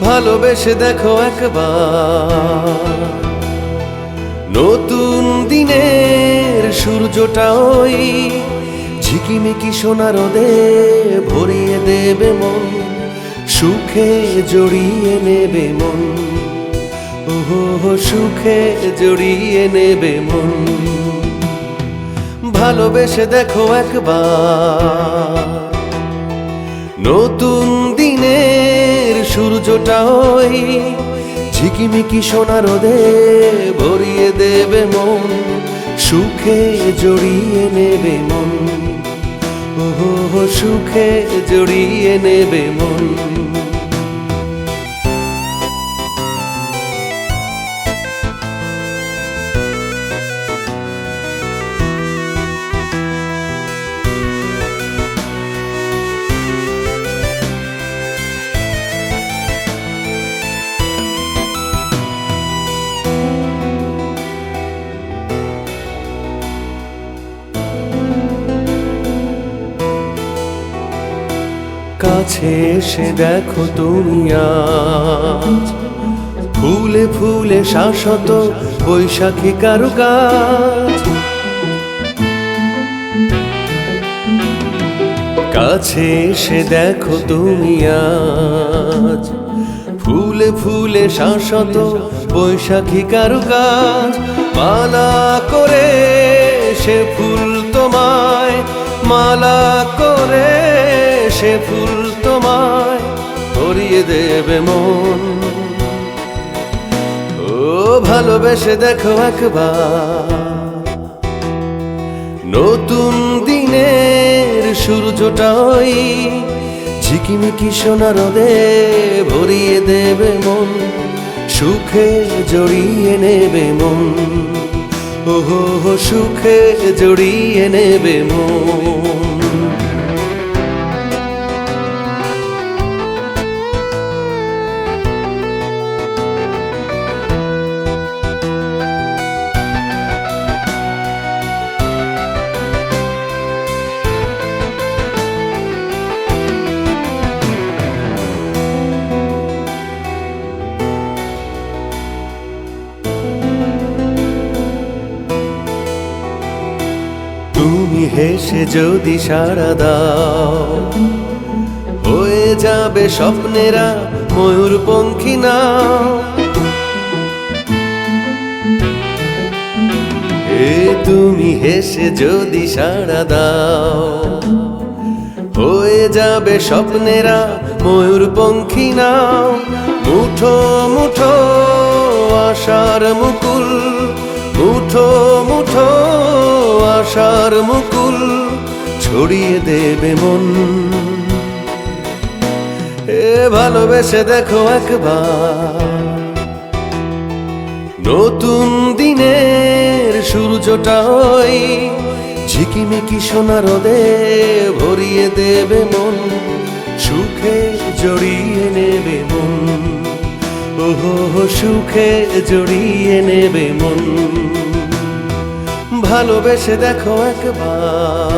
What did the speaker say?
ভালোবেসে দেখো একবার, নতুন দিনের সূর্যটা ওই ঝিকিমিকি সোনা রোদে ভরিয়ে দেবে মন, সুখে জড়িয়ে নেবে মন, ওহো সুখে জড়িয়ে নেবে মন। ভালোবেসে দেখো একবার, নতুন দিনের সূর্যটা ওই ঝিকিমিকি সোনা রোদে ভরিয়ে দেবে মন, সুখে জড়িয়ে নেবে মন, ওহো সুখে জড়িয়ে নেবে মন। কাছে এসে দেখো তুমি আজ, ফুলে ফুলে শাশ্বত বৈশাখী কারুকাজ। কাছে এসে দেখো তুমি আজ, ফুলে ফুলে শাশ্বত বৈশাখী কারুকাজ। মালা করে সে ফুল তোমায়, মালা করে সে ফুল তোমায় ভরিয়ে দেবে মন। ও ভালোবেসে দেখো একবার, নতুন দিনের সূর্যটা ওই ঝিকিমিকি সোনা রোদে ভরিয়ে দেবে মন, সুখে জড়িয়ে নেবে মন, ওহো সুখে জড়িয়ে নেবে মন। তুমি হেসে যদি সাড়া দাও, হয়ে যাবে স্বপ্নেরা ময়ূরপঙ্খী নাও। তুমি হেসে যদি সাড়া দাও, হয়ে যাবে স্বপ্নেরা ময়ূরপঙ্খী নাও। মুঠো মুঠো আশার মুকুল, মুঠো মুঠো আশার মুকুল ছড়িয়ে দেবে মন। এ ভালোবেসে দেখো একবার, নতুন দিনের সূর্যটা ওই ঝিকিমিকি সোনা রোদে ভরিয়ে দেবে মন, সুখে জড়িয়ে নেবে মন, ওহো সুখে জড়িয়ে নেবে মন। ভালোবেসে দেখো একবার।